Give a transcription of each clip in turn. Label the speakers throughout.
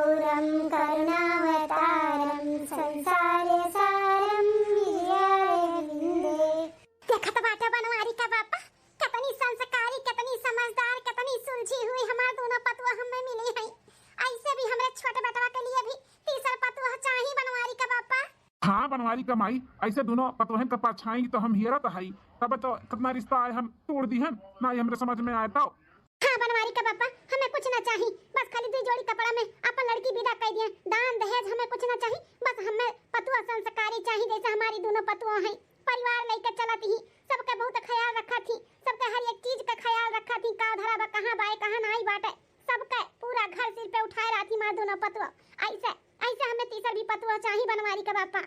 Speaker 1: गौरम करुणावतारम संसार सारम विजयारविंदे। देखा तो बाटा बनवारी का बापा कितनी संस्कारी, कितनी समझदार, कितनी सुलझी हुई हमार दोनों पतुआ हमें मिली है। ऐसे भी हमारे छोटे बेटवा के लिए भी तीसरा पतुआ चाहिए बनवारी का बापा।
Speaker 2: हाँ बनवारी का माई, ऐसे दोनों पतोहन का परछाई तो हम हियरत हई, तब तो कितना रिश्ता आए हम तोड़ दी हैं ना, ये हमरे समझ में आए तो।
Speaker 1: हाँ बनवारी का बापा, हमें कुछ ना चाहिए, बस खाली 2 जोड़ी कपड़ा में अपन लड़की विदा कर दिए। दान दहेज हमें कुछ ना चाहिए, बस हमें पतुआ संस्कारी चाहिए जैसे हमारी दोनों पतुआ हैं। परिवार लेकर चलती ही, सबका बहुत ख्याल रखा थी, सबका हर एक चीज का ख्याल रखा थी, का धरा बा कहां बाए कहां नहीं बाटे, सबका पूरा घर सिर पे उठाए रही थी मां दोनों पतुआ। ऐसे ऐसे हमें तीसरा भी पतुआ चाहिए बनवारी का बापा।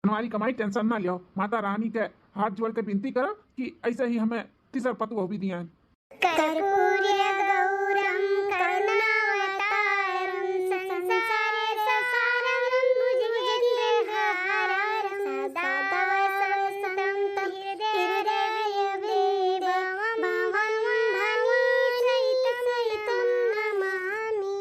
Speaker 2: बनवारी कमाई टेंशन ना लियो, माता रानी के हाथ जोड़ के विनती करो कि ऐसे ही हमें तीसरा पतुआ भी दिया।
Speaker 1: कर्पूर्य गौरम करुणावतारम संसार सारम भुजगेन्द्रहारम सदा तव हृदय भवं सहितं नमामि।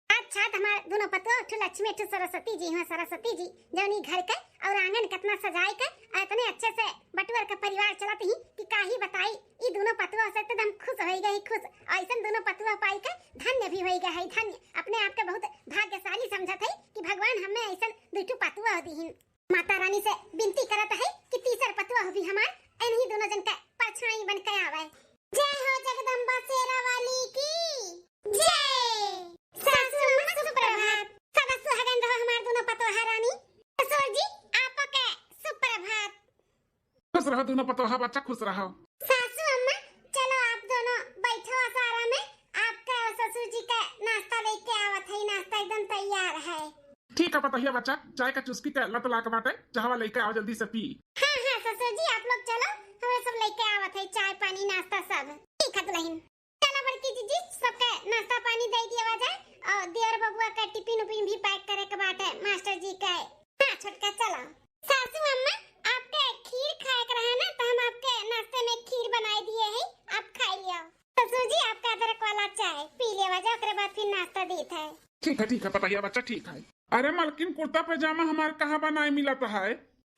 Speaker 1: अच्छा हमारे दोनों पतुआ लक्ष्मी सरस्वती जी हैं, सरस्वती जी जौनी घर के और आंगन कितना सजाए के इतने अच्छे से बटुअर का परिवार चलत ही कि काही बताई। ई दोनों पतुआ से एकदम खुश हो गई, खुश ऐसा दोनों पतुआ पाई के धन्य भी हो गए है, धन्य अपने आप के बहुत भाग्यशाली समझत है कि भगवान हमें ऐसा दुटू पतुआ दीहिन। माता रानी से विनती करत है कि तीसरा पतुआ भी हमार इन्हीं दोनों जन का परछाई बन के आवे। जय हो जगदम्बा शेरा वाली की जय। सासू अम्मा सुप्रभात, सदा सुहागन रहो हमार दोनों पतुआ रानी। ससुर जी आपके सुप्रभात।
Speaker 2: खुश रहो दोनों पतोहा बच्चा, खुश रहो।
Speaker 1: सासू अम्मा चलो आप दोनों बैठो आसारा में, आपका ससुर जी का नाश्ता लेके आवत है, नाश्ता एकदम तैयार है।
Speaker 2: ठीक है पतोहिया बच्चा, चाय का चुस्की का लत ला के बाटे, चाहवा लेके आओ जल्दी से पी।
Speaker 1: हाँ हाँ ससुर जी आप लोग चलो, हमें सब लेके आवत है, चाय पानी नाश्ता सब। ठीक है दुल्हन, चलो बड़की जीजी सबका नाश्ता पानी दे दिया जाए और देवर बबुआ का टिफिन उपिन भी पैक करे के बाटे मास्टर जी का। हाँ छोटका चलो। सासू अम्मा आपके खीर खाए के रहा ना, तो हम आपके नाश्ते में खीर बनाई दिए हैं, आप खा लियो। ससुर जी आपका अदरक वाला चाय पी लिया जाए, ओकरे बाद फिर नाश्ता देत है।
Speaker 2: ठीक है पतोहिया बच्चा, ठीक है। अरे मलकिन कुर्ता पैजामा हमारे कहाँ बनाए मिला तो है?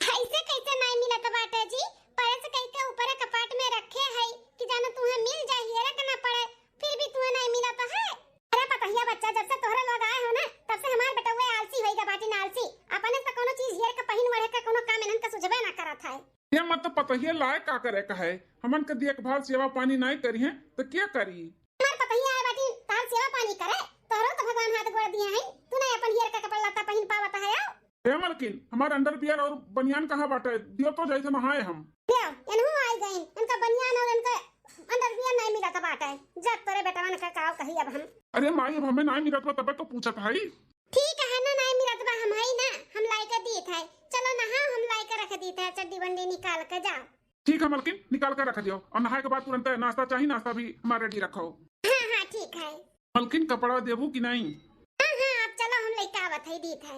Speaker 1: ऐसे कैसे नहीं मिला तो बाटे जी, परस कहीं के ऊपर कपाट में रखे है कि जानो तुम्हें मिल जाए, ये रखना पड़े, फिर भी तुम्हें नहीं मिला तो है। अरे पतोहिया बच्चा जब से तोहरा लोग आए हो ना, तब से हमार बेटवा आलसी होइगा बाटी ना आलसी, अपने से कोनो चीज हेर के पहिन वढ़े के कोनो काम इनन का सुझबे ना करत है।
Speaker 2: ये मत तो पतोहिया लाए का करे का है, हमन के देखभाल सेवा पानी नहीं करी है तो क्या करी?
Speaker 1: हमार पतोहिया आए बाटी तार सेवा पानी करे, तोहरो तो भगवान हाथ गोड़ दिए हैं, तू नहीं अपन हेर का कपड़ा लत्ता पहिन पावत है।
Speaker 2: हे मलकिन हमारे अंडरवियर और बनियान कहाँ बाटे, दियो तो जैसे नहाए हम।
Speaker 1: दियो इनहु आई गए, इनका बनियान और इनका अंडरवियर नहीं मिला तो बाटे, जब तोरे बेटवा ने का कही अब हम।
Speaker 2: अरे माई अब हमें नहीं मिला तब तो पूछत है।
Speaker 1: ठीक है ना, नहीं मिला तो हम ही ना, हम लाई के दिए थे, चलो नहाओ, हम लाई के रख दिए थे, चड्डी बंडी निकाल के जाओ।
Speaker 2: ठीक है मलकिन निकाल कर रख दियो, और नहाए के बाद तुरंत नाश्ता चाहिए, नाश्ता भी हमारे रेडी रखो।
Speaker 1: हाँ हाँ ठीक है।
Speaker 2: मलकिन कपड़ा देबू कि नहीं?
Speaker 1: हाँ हाँ आप चलो, हम लेके आवत है, दी थे।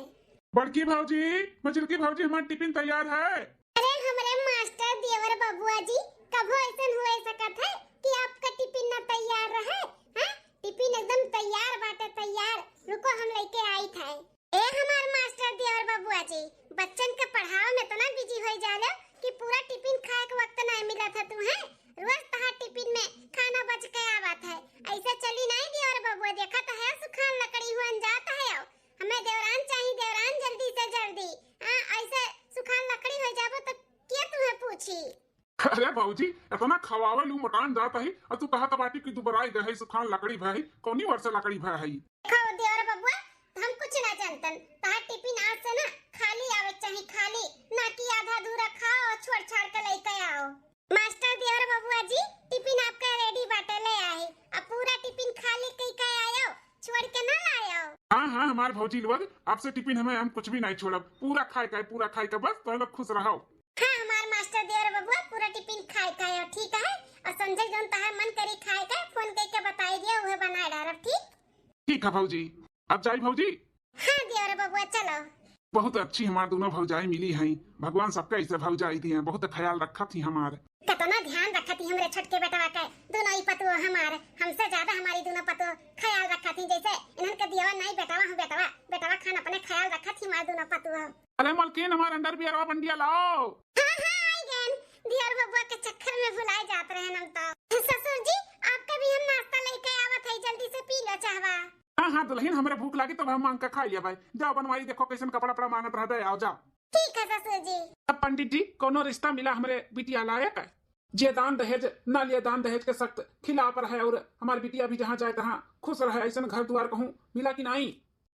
Speaker 2: बड़की भाजी, मझिलकी भाजी हमारा टिफिन तैयार है।
Speaker 1: अरे हमारे मास्टर देवर बबुआ जी कबो ऐसा हुए सकत है कि आपका टिफिन ना तैयार रहे? हाँ टिफिन एकदम तैयार बाटे, तैयार, रुको हम लेके आई थे। ए हमार मास्टर देवर बबुआ जी बच्चन के पढ़ाओ में तो ना बिजी हो जाले कि पूरा टिफिन खाए के वक्त नहीं मिला था तुम्हें, रोज तहां टिफिन में खाना बच के आवत है, ऐसे चली नहीं देवर बबुआ, देखा तो है सुखान लकड़ी हुआ जाता है, हमें देवरान चाहिए, देवरान जल्दी से जल्दी। हाँ ऐसे सुखान लकड़ी हो जाबो तो क्या तुम्हें पूछी?
Speaker 2: अरे भाजी इतना खवावे लू मकान जाता है और तू कहा बाटी की दुबराई गए सुखान लकड़ी भाई, कौनी वर्ष लकड़ी भाई है?
Speaker 1: खाओ देवर बबुआ, हम कुछ ना जानतन, तहां टिफिन आज से ना खाली आवे चाहिए, खाली ना कि आधा अधूरा खाओ और छोड़ छाड़ के लेके आओ। मास्टर देवर बबुआ जी टिफिन आपका रेडी बाटे, ले आए, अब पूरा टिफिन खाली कई के आयो, छोड़ के ना लायो।
Speaker 2: हाँ हमारे भौजी लोग आपसे टिफिन हमें हम कुछ भी नहीं छोड़ब, पूरा खाए का बस तो लोग खुश रहो।
Speaker 1: हाँ हमारे मास्टर देवर बबुआ पूरा टिफिन खाए का है, ठीक है, और संजय जोन तहां मन करी खाए का फोन करके बताई दिया, वह बना डालब। ठीक
Speaker 2: है भौजी, अब जाई भौजी।
Speaker 1: हाँ देवर बबुआ चलो।
Speaker 2: बहुत अच्छी हमारे दोनों भौजाई मिली हैं, भगवान सबका ऐसे भौजाई दी हैं, बहुत ख्याल रखा थी हमारे।
Speaker 1: कितना ध्यान रखा थी थी हमरे छटके बेटवा के दोनों ही पतु हमार हमसे ज्यादा हमारी दोनों पतु ख्याल रखा थी जैसे इन्हन के दिया नहीं बेटवा हूं बेटवा बेटवा खान अपने ख्याल रखा थी हमारे दोनों पतु।
Speaker 2: अरे मलकिन हमारे अंडर बियर बंडिया लाओ।
Speaker 1: हां हां आई गन दियर बबुआ के चक्कर में भुलाए जात रहे हम तो। ससुर जी आपका भी हम नाश्ता लेके आवत है जल्दी से पी लो चाहवा।
Speaker 2: हाँ हाँ दुल्हन हमारे भूख लगी तो हम मांग के खा लिया भाई। जाओ बनवाई देखो कैसन कपड़ा पड़ा मांगत रह दे आओ जाओ।
Speaker 1: ठीक है ससुर जी।
Speaker 2: अब पंडित जी कोनो रिश्ता मिला हमारे बिटिया लायक है जे दान दहेज न लिया दान दहेज के सख्त खिलाफ रहे और हमारी बिटिया भी जहाँ जाए तहाँ खुश रहे ऐसा घर द्वार कहूँ मिला कि नहीं।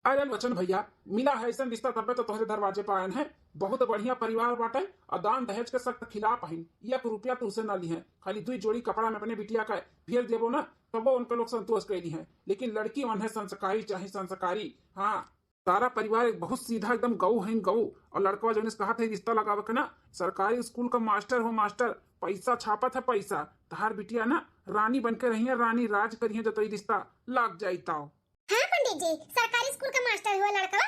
Speaker 2: अरे वचन भैया मिला है ऐसा रिश्ता तब तो तोहरे दरवाजे पर आयन है बहुत बढ़िया परिवार बाटे और दान दहेज के सख्त खिलाफ है। 1 रुपया तुझसे न ली है खाली 2 जोड़ी कपड़ा में अपने बिटिया का भेज देवो ना तब वो उनके लोग संतोष कैली है लेकिन लड़की मन है संस्कारी चाहे संस्कारी। हाँ सारा परिवार एक बहुत सीधा एकदम गऊ है गऊ और लड़का जो कहा था रिश्ता लगावे के ना सरकारी स्कूल का मास्टर हो मास्टर पैसा छापत है पैसा तहार बिटिया ना रानी बनकर रही है रानी राज करी है जो तो रिश्ता लाग जाई ताओ।
Speaker 1: हाँ पंडित जी सरकारी स्कूल का मास्टर हुआ लड़का।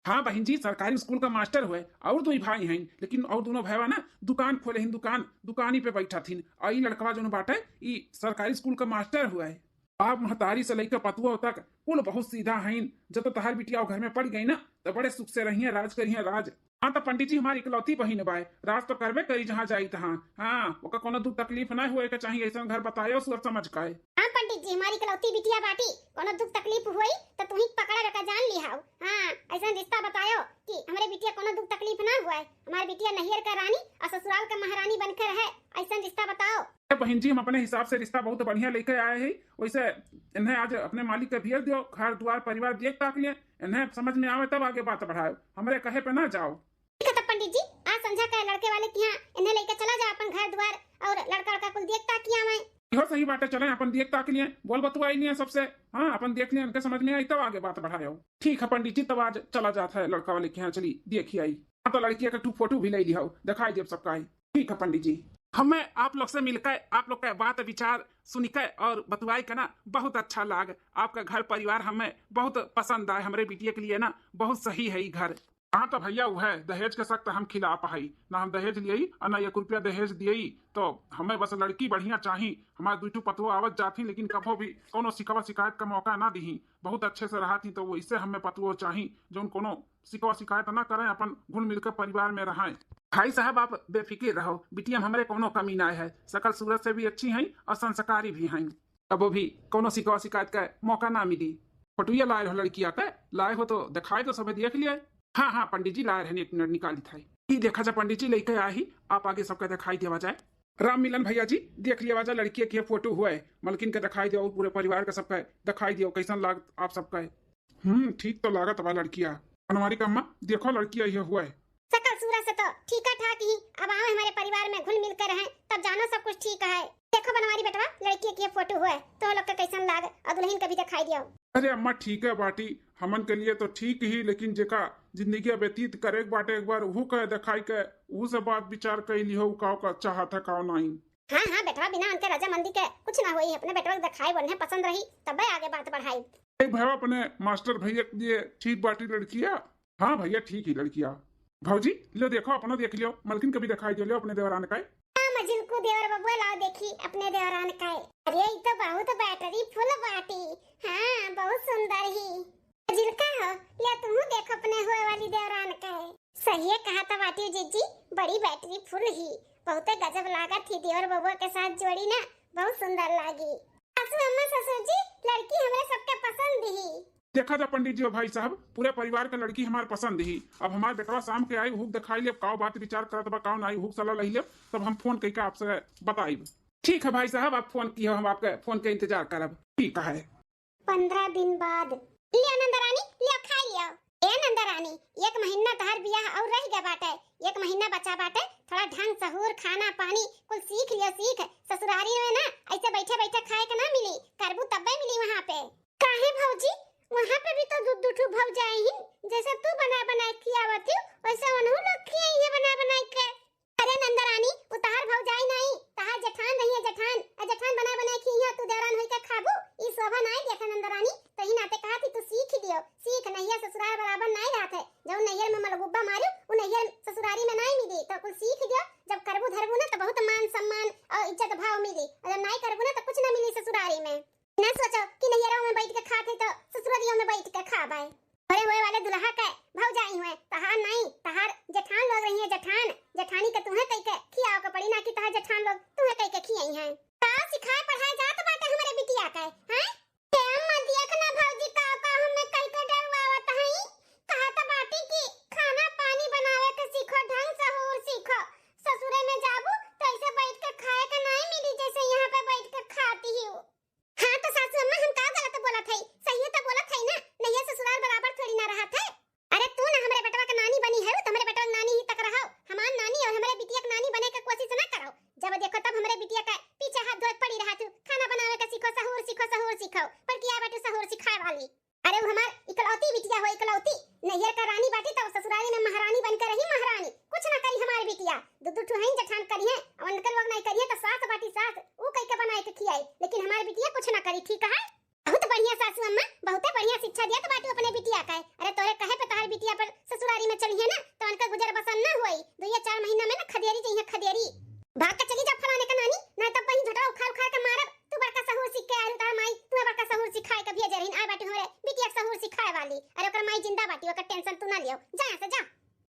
Speaker 2: हाँ बहन जी सरकारी स्कूल का मास्टर हुए और 2 भाई हैं लेकिन और दोनों भाईवा ना दुकान खोले हैं दुकानी पे बैठा थी और ये लड़कवा जो बाटे ये सरकारी स्कूल का मास्टर हुआ है। आप महतारी से लेकर पतुआ तक कुल बहुत सीधा है जब तो तहार बिटिया घर में पड़ गई ना तो बड़े सुख से रही है राज करी है राज। हाँ तो पंडित जी हमारी इकलौती बहन बाय राज तो करबे करी जहाँ जाई तहाँ। हाँ ओका कोनो दुख तकलीफ ना हुए के चाहिए ऐसा घर बतायो सोच समझ का।
Speaker 1: हाँ पंडित जी हमारी इकलौती बिटिया बाटी कोनो दुख तकलीफ हुई तो तुही पकड़ा रखा जान लिहाओ। हाँ ऐसा रिश्ता बतायो कि हमारे बिटिया कोनो दुख तकलीफ ना हुआ है हमारी बिटिया नैहर का रानी और ससुराल का महारानी बनकर है ऐसा रिश्ता बताओ।
Speaker 2: बहन जी हम अपने हिसाब से रिश्ता बहुत बढ़िया लेकर आए हैं वैसे इन्हें आज अपने मालिक का भेज दियो घर द्वार परिवार देख ताक लिए इन्हें समझ में आवे तब आगे बात बढ़ाओ हमरे कहे पे ना जाओ।
Speaker 1: ठीक है तब पंडित जी आज संध्या का लड़के वाले के यहाँ इन्हें लेकर चला जाओ अपन घर द्वार और लड़का कुल देख ताक किया मैं।
Speaker 2: इहो सही बात है चले अपन देख ताक लिए बोल बतुआई लिए सबसे। हाँ अपन देख लिए उनके समझ में आई तब आगे बात बढ़ाओ। ठीक है पंडित जी तब आज चला जाता है लड़का वाले के यहाँ चली देखी आई। हाँ तो लड़की का 2 फोटो भी ले लिया दिखाई दे सबका। ठीक है पंडित जी हमें आप लोग से मिलकर आप लोग का बात विचार सुनकर और बतुआई का ना बहुत अच्छा लगा। आपका घर परिवार हमें बहुत पसंद आए हमारे बिटिया के लिए ना बहुत सही है ये घर। हाँ तो भैया वो है दहेज के सख्त हम खिलाफ है ना हम दहेज लिए और ना 1 रुपया दहेज दिए तो हमें बस लड़की बढ़िया चाहिए। हमारे 2 पतुआ आवत जाती लेकिन कभो भी कोनो शिकवा शिकायत का मौका ना दी बहुत अच्छे से रहा थी तो वो इससे हमें पतुआ चाहिए जो कोनो शिकवा शिकायत ना करें अपन घुल मिलकर परिवार में रहें। भाई साहब आप बेफिक्र रहो बिटिया हमारे कोनो कमी ना है सकल सूरत से भी अच्छी हैं और संस्कारी भी हैं अब भी कोनो शिकवा शिकायत का मौका ना मिली। फोटुया लाए हो लड़किया के लाए हो तो दिखाए तो सब देख लिया। हाँ हाँ पंडित जी लाए रहने 1 मिनट निकाली था ही देखा जा पंडित जी लेकर आए ही आप आगे सबका दिखाई देवा जाए। राम मिलन भैया जी देख लिया जा लड़की के फोटो हुआ है मलकिन के दिखाई दो पूरे परिवार का सबका दिखाई दियो कैसन लाग आप सबका। ठीक तो लागत बा लड़किया हमारी का अम्मा देखो लड़किया ये हुआ है
Speaker 1: सकल सूरत से तो ठीक ठाक ही अब आओ हमारे परिवार में घुल मिल कर रहें तब जानो सब कुछ ठीक है। देखो बनवारी बेटवा लड़की की फोटो हुआ है तो लोग का कैसन लाग और दुल्हन का भी दिखाई दियो।
Speaker 2: अरे अम्मा ठीक है बाटी हमन के लिए तो ठीक ही लेकिन जेका जिंदगी व्यतीत करे बाटे एक बार वो कह दिखाई के वो से बात विचार कर लियो का चाहत है का नहीं।
Speaker 1: हाँ हाँ बेटवा बिना उनके रजामंदी के कुछ ना हुई अपने बेटवा दिखाई बनने पसंद रही तब आगे बात बढ़ाई।
Speaker 2: भैया अपने मास्टर भैया के लिए ठीक बाटी लड़किया। हाँ भैया ठीक ही लड़किया भाजी लो देखो अपना देख लियो मलकिन कभी दिखाई दे लियो अपने देवरान का।
Speaker 1: मजिल को देवर बबुआ लाओ देखी अपने देवरान का। अरे ये तो बहुत बैटरी फुल बाटी। हाँ बहुत सुंदर ही मजिल का हो ले तुम देखो अपने हुए वाली देवरान का है। सही है कहा था बाटी जीजी बड़ी बैटरी फुल ही बहुत गजब लागा थी देवर बबुआ के साथ जोड़ी ना बहुत सुंदर लागी। सासू अम्मा ससुर जी लड़की हमें सबके पसंद ही।
Speaker 2: देखा था पंडित जी और भाई साहब पूरे परिवार का लड़की हमारे पसंद ही। अब हमारे बेटवा शाम के आई हुक दिखाई ले काव बात विचार करत बा काव नहीं हुक सलाह लही ले तब हम फोन करके आपसे बताइब। ठीक है भाई साहब आप फोन किए हम आपके फोन के इंतजार करब। ठीक है
Speaker 1: 15 दिन बाद लिया नंदरानी लिया खाई लिया। ए नंदरानी 1 महीना तहर बियाह और रह गया बाटे 1 महीना बचा बाटे थोड़ा ढंग सहूर खाना पानी कुल सीख लियो सीख ससुरारी में ना ऐसे बैठे बैठे खाए के ना मिली करबू तब्बे मिली वहाँ पे। काहे भौजी वहाँ पे भी तो दूध भव जाए ही जैसे तू बना बना खियावत हो वैसे उन्हों लोग खियाई है बना के। अरे नंदरानी उतार भव जाए नहीं तहार जेठान नहीं है जेठान बना खिया तू देवरान होई के खाबू ई शोभा नहीं देखा नंदरानी तही नाते कहा थी तू सीख दियो सीख नहीं ससुराल बराबर नहीं रहत है जो नैयर में मलगुब्बा मारू उ नैयर ससुरारी में नहीं मिली तो कुछ सीख दियो जब करबू धरबू ना तो बहुत मान सम्मान और इज्जत भाव मिली बाय अरे हुए वाले दुल्हा के भौजाई हुए तहार नहीं तहार जेठान लोग रही है जेठान जेठानी के तुम्हें कई के खियाओ के पड़ी ना कि तहार जेठान लोग तुम्हें कई के खियाई हैं का सिखाए पढ़ाए जात बाटे हमरे बिटिया के हैं के अम्मा देखना भौजी का हमें कई के डरवावत हई कहत बाटी की खाना पानी बनावे के सीखो ढंग से और सीखो ससुरे में जाबू तो ऐसे बैठ के खाए के नहीं मिली जैसे यहाँ पे बैठ के खाती ही हो हाँ तो सासू अम्मा हम का गलत बोलत हई सही तो बोलत हई ना नहीं ससुराल बराबर थोड़ी ना रहा थे अरे तू ना हमरे बेटवा के नानी बनी है तो हमरे बेटवा के नानी ही तक रहो हमार नानी और हमरे बिटिया के नानी बने के कोशिश ना करो जब देखो तब हमरे बिटिया के पीछे हाथ धोए पड़ी रहा तू खाना बनावे के सीखो सहूर सीखो पर किया बेटू सहूर सिखाए वाली अरे वो हमार इकलौती बिटिया हो इकलौती नैहर का रानी बाटी तो ससुराली में महारानी बनकर रही महारानी कुछ ना करी हमारी बिटिया दू ठू हईं जठान करी है और उनकर लोग नहीं करिए तो सास बाटी सास ऊ कई के बनाए के खियाई लेकिन हमारी बिटिया कुछ ना करी ठीक है बहुत बढ़िया सासू अम्मा बहुत बढ़िया शिक्षा दिया तो बाटू अपने बिटिया का अरे तोरे कहे पे तोहर बिटिया पर ससुरारी में चली है ना तो उनका गुजर बसर ना होई 2 या 4 महीना में ना खदेरी चाहिए खदेरी भाग के चली जा फलाने का नानी ना तब वहीं झटरा उखाड़ के मारब तू बड़का सहूर सीख के आलू तार माई तू बड़का सहूर सिखाए के भेजे रहिन आ बाटू हमरे बिटिया के सहूर सिखाए वाली अरे ओकर माई जिंदा बाटी ओकर टेंशन तू ना लियो जा यहां से जा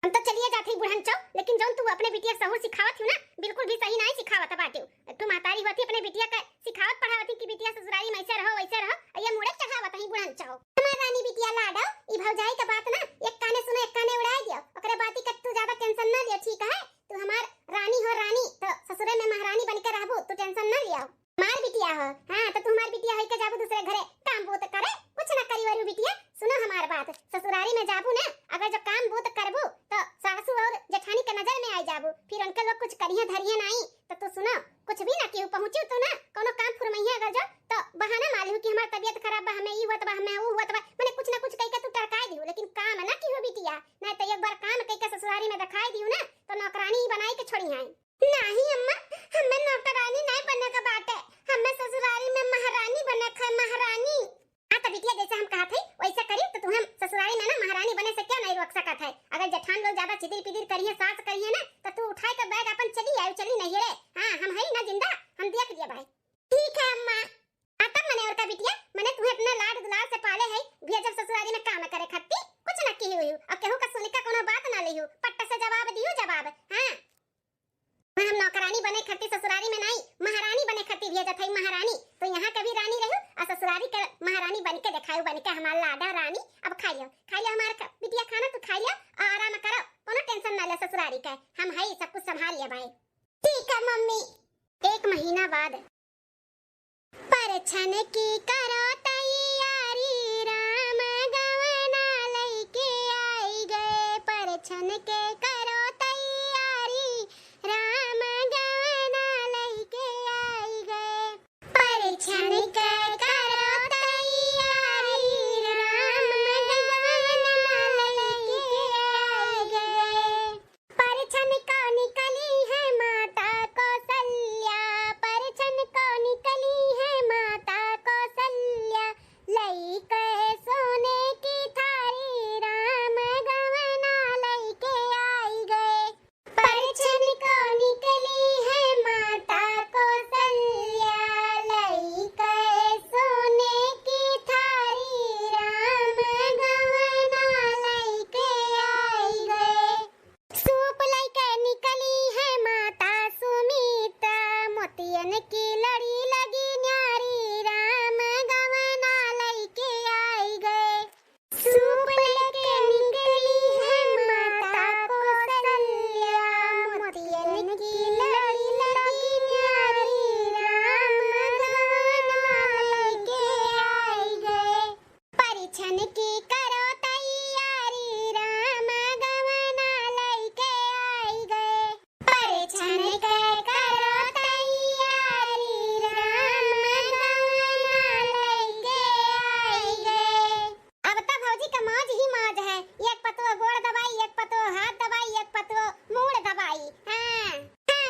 Speaker 1: हम तो चलिए जाते ही बुढ़न चौ लेकिन जौन तू अपने बिटिया सहूर सिखावत हो ना बिल्कुल भी सही नहीं सिखावत बाटू तू मातारी होती अपने बिटिया का सिखावत पढ़ावती कि बिटिया ससुराली में ऐसे रहो वैसे रहो ये मुड़े चढ़ावत ही बुढ़न चौ हमार रानी बिटिया लाडो ई भौजाई का बात ना एक काने सुनो एक काने उड़ाए दियो ओकरे बाती का तू ज्यादा टेंशन ना लियो ठीक है तू हमार रानी हो रानी तो ससुरे में महारानी बनकर रहबो तू टेंशन ना लियो मार बिटिया हो हां तो तू हमार बिटिया है के जाबू दूसरे घरे काम बोत करे कुछ ना करी वरु बिटिया सुनो हमार बात ससुरारी में जाबू ना अगर जो काम बोत करबू तो सासू और जेठानी के नजर में आई जाबू फिर उनके लोग कुछ करिए धरिए नहीं तो तू सुनो कुछ भी ना केहू पहुंचू तो ना कोनो काम फुरमैया अगर जो तो बहाना मालूम कि हमार तबीयत खराब बा हमें ई होत बा हमें ऊ होत बा माने कुछ ना कुछ कह के तू टरकाई दियो लेकिन काम ना केहू बिटिया ना तो एक बार काम कह के ससुरारी में दिखाई दियो ना तो नौकरानी ही बनाई के छोड़ी आई नहीं अम्मा हमें नौकरानी नहीं बनने का बात है हमें ससुरारी में महारानी बने खा महारानी आ तो बिटिया जैसे हम कहा थे वैसा करी तो तुम ससुरारी में ना महारानी बने से क्या नहीं रोक सकत है अगर जेठान लोग ज्यादा चिदिर पिदिर करिए सास करिए ना तो तू उठाए के बैग अपन चली आई चली नहीं रे हां हम है ना जिंदा हम देख लिया भाई ठीक है अम्मा आता मने और का बिटिया मने तुम्हें इतना लाड दुलार से पाले है भी जब ससुरारी में काम करे खत्ती कुछ ना की हुई अब केहू का सुने का कोनो बात ना लियो पट्टा से जवाब दियो जवाब हां हम नौकरानी बने खत्ती ससुरारी में नहीं महारानी बने खत्ती भेजा थई महारानी तो यहाँ कभी रानी रहू और ससुरारी के महारानी बन के दिखाऊ बन के हमार लाडा रानी अब खाइयो हमार बिटिया खाना तू खाइयो और आराम करो कोनो टेंशन ना ले ससुरारी के हम है सब कुछ संभाल लिया भाई ठीक है मम्मी 1 महीना बाद परछन की करो तैयारी राम गवना लेके आई गए परछन के करो तैयारी राम गवना लेके आई गए परछन के करो तैयारी राम गवना लेके आई गए परछन को निकली है माता कौशल्या परछन को निकली है माता कौशल्या लई के सोने की थारी राम गवना लेके आई गए परछन को निकली है माता कौशल्या लई के सोने की थारी राम गवना लेके आई गए सूप लेके निकली है माता सुमित्रा मोतियन की लड़ी लगी न्यारी राम गवना लेके आई गए सूप लेके निकली है माता कौशल्या मोतियन की लड़ी लगी न्यारी राम गवना लेके आई गए परिछन की करो तैयारी राम गवना लेके आई गए परिछन के करो तैयारी राम गवना लेके आई गए अब तो भौजी का मौज ही मौज है एक पतो गोड़ दबाई एक पतो हाथ दबाई एक पतो मूड़ दबाई हां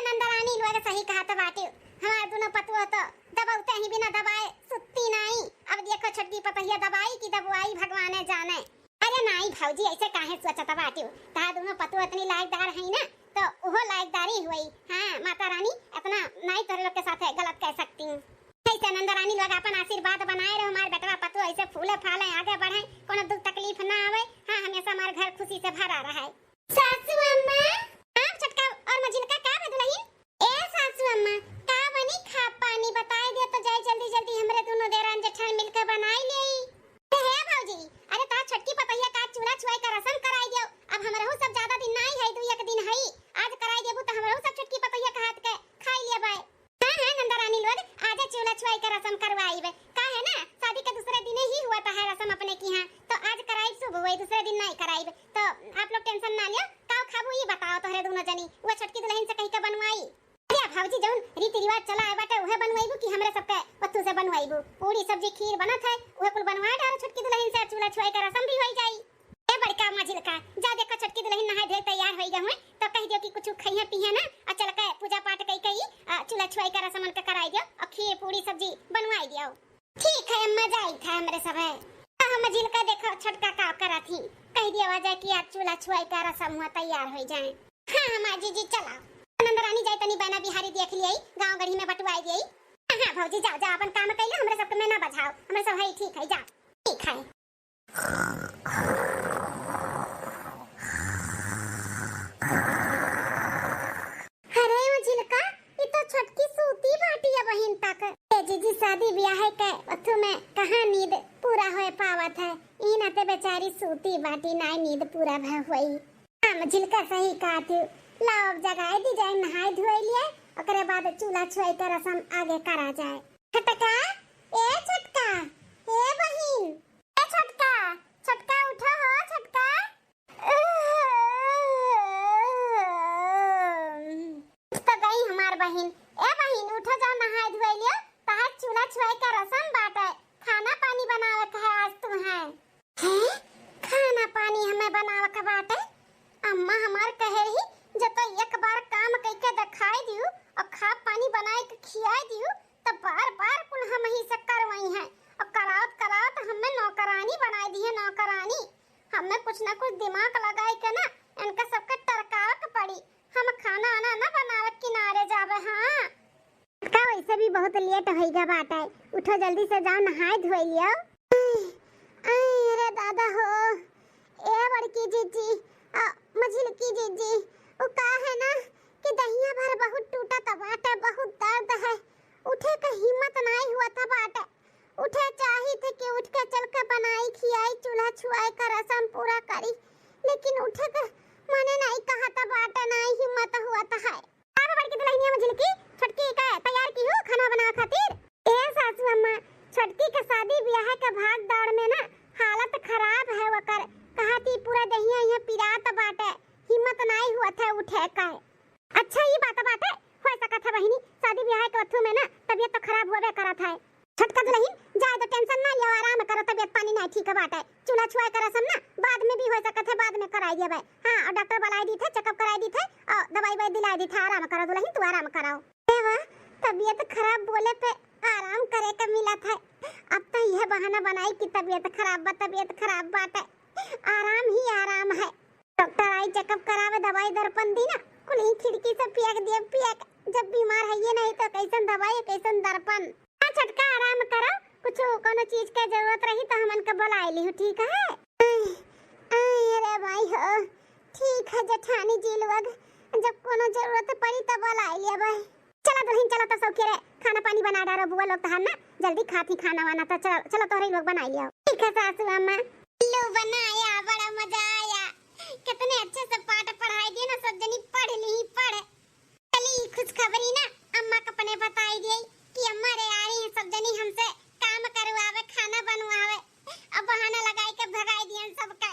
Speaker 1: नंदरानी लोग सही कहा तो बाटे हमार दोनों पतो तो दबाउते ही बिना दबाए सुत्ती नहीं अब देखो छोटी पतहिया दबाई की दबाई भगवान जाने अरे नहीं भौजी ऐसे काहे सोचत बाटे ता दोनों पतो इतनी लायकदार है ना तो ओहो लायकदारी हुई हां माता रानी अपना नहीं तोरे लोग के साथ गलत कह सकती हूं ऐसे नंदरानी लोग अपन आशीर्वाद बनाए रहो हमारे बेटवा पतो ऐसे फूले फाले आगे बढ़े कोनो दुख तकलीफ जाई, दूसरे दिन नहीं कराई। तो आप लोग टेंशन ना लियो, का खाबू ये बताओ तोहरे दोनों जनी। वो छोटकी दुल्हन से कहीं का बनवाई अरे भाऊजी जौन रीति रिवाज चला है बाटे उहे बनवाईबू कि हमरे सबके पत्तू से बनवाईबू। पूरी सब्जी खीर बनत है उहे कुल बनवा डाल छोटकी दुल्हन से, चूल्हा छुआई का रसम भी होई जाई। ए बड़का मजिल का जा देखो छोटकी दुल्हन नहाय धोय तैयार होई गए तो कह दियो कि कुछ खइहे पिहे ना और चल के पूजा पाठ कई चूल्हा छुआई का रसम के कराई दियो और खीर पूरी सब्जी बनवाई दियो। ठीक है मजा आई था हमरे सब है। हम मजिल का देखो छोटका का करा थी, कह दिया वजह कि आज चूल्हा छुआई का रसम हुआ तैयार हो जाए। हां माजी जी चला नंदरानी जाई तनी बना बिहारी देख लियई, गांव गढ़ी में बटवाई देई। हां भौजी जाओ जाओ अपन काम कइले, हमरे सबके में ना बजाओ, हमरे सब है ठीक है जा ठीक है। अरे मजिल का ये तो छोटकी सूती बाटी है बहन तक। ए जीजी शादी ब्याह है के अथु में कहां नींद पूरा होए पावत है, ई नाते बेचारी सूती बाटी ना नींद पूरा भ होई। हां मजिल का सही कहत लाओ जगाए दी जाए, नहाय धोई लिए ओकरे बाद चूल्हा छुआई का रसम आगे करा जाए। छटका ए छटका ए बहिन ए छटका छटका उठो हो छटका। तो गई हमार बहिन। ए बहिन उठो जाओ नहाय धोई लियो, तहार चूल्हा छुआई का रसम बाटे, खाना पानी बनावे का है आज तू है। हैं खाना पानी हमें बनावे का बाटे? अम्मा हमार कहे रही जब तो एक बार काम कइके दिखाई दियो और खा पानी बनाए के खियाई दियो तो बार-बार कुल हम ही से करवाई है और करावत हमें नौकरानी बनाई दी है। नौकरानी हमें कुछ ना कुछ दिमाग लगाई के ना इनका सबके टरकाव के पड़ी, हम खाना आना ना बनावे किनारे जावे। हां का वैसे भी बहुत लेट होइगा बाटा, उठो जल्दी से जाओ नहाय धोई लियो। अरे दादा हो ए बड़की जीजी मझिल की जीजी वो का है ना कि दहिया भर बहुत टूटा था बाटे, बहुत दर्द है, उठे का हिम्मत नहीं हुआ था बाटे। उठे चाही थे कि उठ के चल के बनाई खियाई चूल्हा छुआई का रसम पूरा करी, लेकिन उठे के माने नहीं कहा था बाटे, नहीं हिम्मत हुआ था है। अब बड़की दुल्हनिया मझिल की छोटकी का तैयार की हो खाना बनाने खातिर। ए सासू अम्मा छोटकी के शादी ब्याह के भाग दौड़ में ना हालत खराब है वकर, कहा थी पूरा दहिया यहाँ पिरात बाटे, हिम्मत नहीं हुआ था उठे का। अच्छा ये बात है हो सका था बहिनी, शादी ब्याह के वथु में ना तबीयत तो खराब होवे करत है। छटका दुल्हन जाए तो टेंशन ना लियो, आराम करो, तबीयत पानी नहीं ठीक बात है। चूल्हा छुआई का रसम ना बाद में भी हो सकत है, बाद में कराई देबे। हां और डॉक्टर बुलाई दी थे, चेकअप कराई दी थे और दवाई वाई दिलाई दी थे। आराम करो दुल्हन, तू आराम कराओ। देवा तबीयत खराब बोले पे आराम करे का मिला था, अब तो यह बहाना बनाई कि तबीयत खराब बात है, आराम ही आराम है। डॉक्टर आई चेकअप करावे, दवाई दर्पण दी ना कुल खिड़की से पियक जब बीमार है ये नहीं तो कैसन दवाई कैसन दर्पण। हां छटका आराम करो, कुछ कोनो चीज के जरूरत रही तो हमन के बुलाई ली, ठीक है। अरे भाई हो ठीक है जेठानी जी लोग, जब कोनो जरूरत पड़ी तो बुलाई लिया भाई। चलो दुल्हन चलो तो सौखे रे, खाना पानी बना डालो, बुआ लोग तो हम ना जल्दी खाती खाना वाना, तो चलो तोहरे लोग बनाई लियो। ठीक है सासू अम्मा। लो बनाया, बड़ा मजा आया, कितने अच्छे से पाठ पढ़ाई दिए ना, सब जनी पढ़ ली पढ़। चली खुशखबरी ना अम्मा को अपने बताई दी कि अम्मा रे आ रही है, सब जनी हमसे काम करवावे खाना बनवावे, अब बहाना लगाई के भगाई दियन सबका।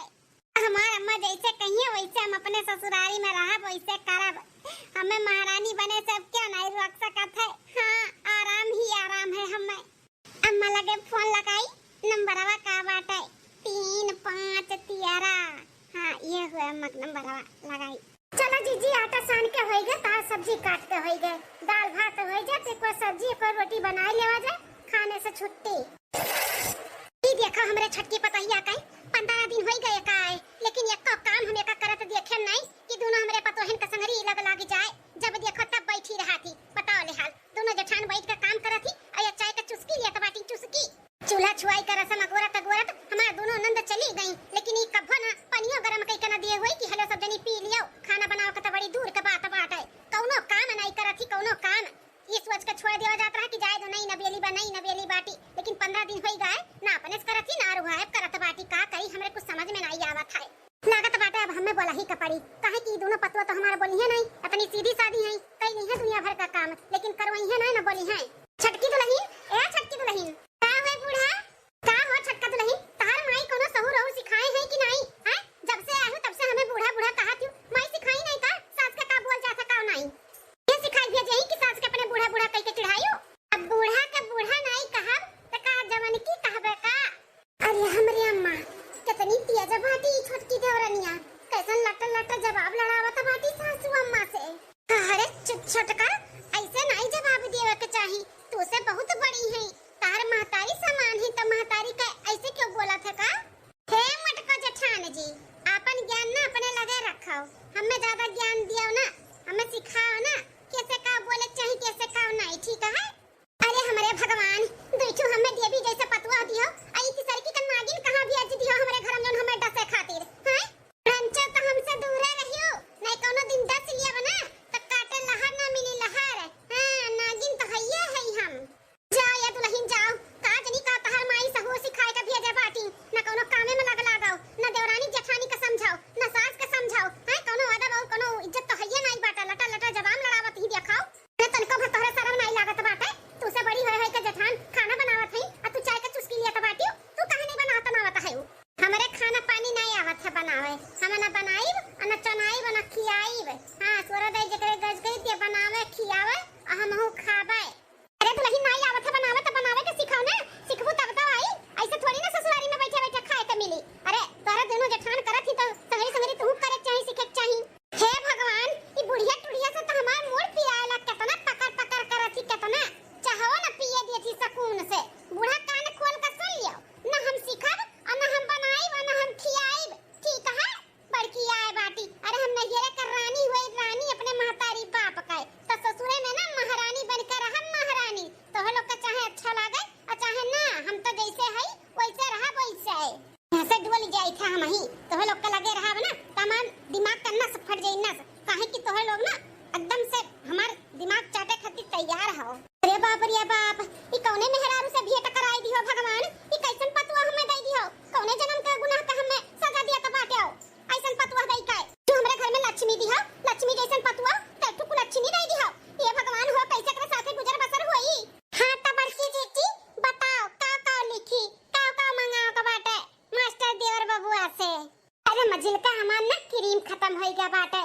Speaker 1: हमार अम्मा जैसे कहिए वैसे हम अपने ससुरारी में रहब, वैसे करब, हमें महारानी बने सब क्यों नहीं रख सकत है। हां आराम ही आराम है। हमें अम्मा लगे फोन लगाई, नंबरवा का बाटे 3513। हां ये हुआ मक नंबरवा लगाई। चलो जीजी आटा सान के होई गए, तार सब्जी काट के होई गए, दाल भात होई जाए, एक बार सब्जी एक बार रोटी बनाई लेवा जाए, खाने से छुट्टी। ई देखा हमरे छटकी पतहिया कई 15 दिन होई गए का है, लेकिन एक तो काम हम एक करत देखे नहीं कि दोनों हमरे पतोहन के संगरी लग जाए। जब देखो तब बैठी रहा थी, बताओ ले हाल, दोनों जेठान बैठ के काम करत थी और ये चाय का चुस्की लिया तो बाटी चुस्की। चूल्हा छुआई का रसम अगोरत हमारा दोनों नंद चली गई, लेकिन ई कभो ना पनियो गरम कई के ना दिए हुई कि हेलो सब जनी पी लियो, खाना बनाओ के तो बड़ी दूर के बात है। कौनो काम नहीं करत थी, कौनो काम ये सोच के छोड़ दिया जाता है कि जाए दो नहीं नबेली बाटी, लेकिन 15 दिन होई गए ना अपने करत थी ना रुहायब करत बाटी, का कई हमरे कुछ समझ में नहीं आवत है। लागत बाटे अब हमें बोला ही का पड़ी, काहे कि दोनों पतवा तो हमारे बोली है नहीं, अपनी सीधी सादी है, कई नहीं है दुनिया भर का काम, लेकिन करवाई है ना बोली है। छटकी दुल्हन ए छटकी दुल्हन का है बूढ़ा, का हो छटका दुल्हन, तार माई कोनो सहू रहू सिखाए है कि नहीं? छोटकी देवरनिया कैसन लट्टा लट्टा जवाब लड़ावत बाटी सासू अम्मा से। अरे छोटका ऐसे नहीं जवाब देवे के चाही, तू से बहुत बड़ी है, तार महतारी समान है, तो महतारी का ऐसे क्यों बोला था का? हे मटका जेठान जी, अपन ज्ञान ना अपने लगे रखो, हमें ज्यादा ज्ञान दियो ना, हमें सिखाओ ना कैसे का बोले चाहिए कैसे का नहीं, ठीक है? अरे हमारे भगवान दुइठू हमें देवी जैसे पतवा दियो, आई की सरकी का नागिन कहां भेज दियो हमरे घर में हमें डसे खातिर, हैं? रंचा तो हमसे दूर रहियो, नहीं कोनो दिन डस लिया बना त काटे लहर ना मिली लहर, हां नागिन तो हइये है हम। जाओ या दुल्हन जाओ, का जनी का तहर माई सहू सिखाए का भेजे बाटी, ना कोनो कामे में लग लगाओ, ना देवरानी जेठानी का समझाओ, ना सास का समझाओ, हैं कोनो अदब और कोनो इज्जत तो हइये नहीं बाटा, लटा लटा जवाब लड़ावत ही देखाओ। अरे तनको भर तोहरे शर्म नहीं लागत बाटे, तू से बड़ी होय के जेठान खाना बनावत है, आ तू चाय का चुस्की लिया त बाटी, तू काहे नहीं बनावत नावत है? हमरे खाना पानी नहीं आवत है बनावे, हम ना बनाईब आ ना चनाईब ना खियाईब, हां सूरदय जकरे गज गई ते बनावे खियावे आ हमहु खाबे। अरे दुल्हन नहीं आवत है बनावे तो बनावे के सिखाओ ना, सिखबू तब तो आई, ऐसे थोड़ी ना ससुरारी में बैठे बैठे खाए के मिली। अरे तोरा दोनों जेठान करत ही तो संगरी संगरी तू करे चाही सीखे चाही। हे भगवान ई बुढ़िया टुढ़िया से तो हमार मोड़ पियाला केतना पकड़ पकड़ करत ही केतना चाहवा ना पिए दी थी सुकून से। बूढ़ा कान खोल कर सुन लियो, ना हम सिखब और ना हम बनाईब और ना हम खियाईब, ठीक है? बड़की आए बाटी, अरे हम नहिरे कर रानी हुई रानी अपने महतारी बाप का, तो ससुरे में ना महारानी बनकर हम महारानी, तो लोग का चाहे अच्छा लागे और चाहे ना, हम तो जैसे है वैसे रहा वैसे है, ऐसे डोल जाई था हम ही, तो लोग का लगे रहा ना तमाम दिमाग का नस फट जाई नस, काहे कि तो लोग ना एकदम से हमार दिमाग चाटे खातिर तैयार हो। अरे बाप रे बाप, ई कौने मेहरारू से भेंट कराई दियो भगवान, ई कैसन पतवा हमें दई दियो, कौने जन्म का गुनाह का हमें सजा दिया त बाटे हो, ऐसन पतवा दई काय तू हमरे घर में लक्ष्मी दियो, लक्ष्मी जैसन पतवा तू को लक्ष्मी दई दियो, ये भगवान हो कैसे करे साथे गुजर बसर होई। हां त बड़की जीजी बताओ का लिखी, का मंगाओ का बाटे मास्टर देवर बबुआ से। अरे मजिल का हमार ना क्रीम खत्म होई गया बाटे,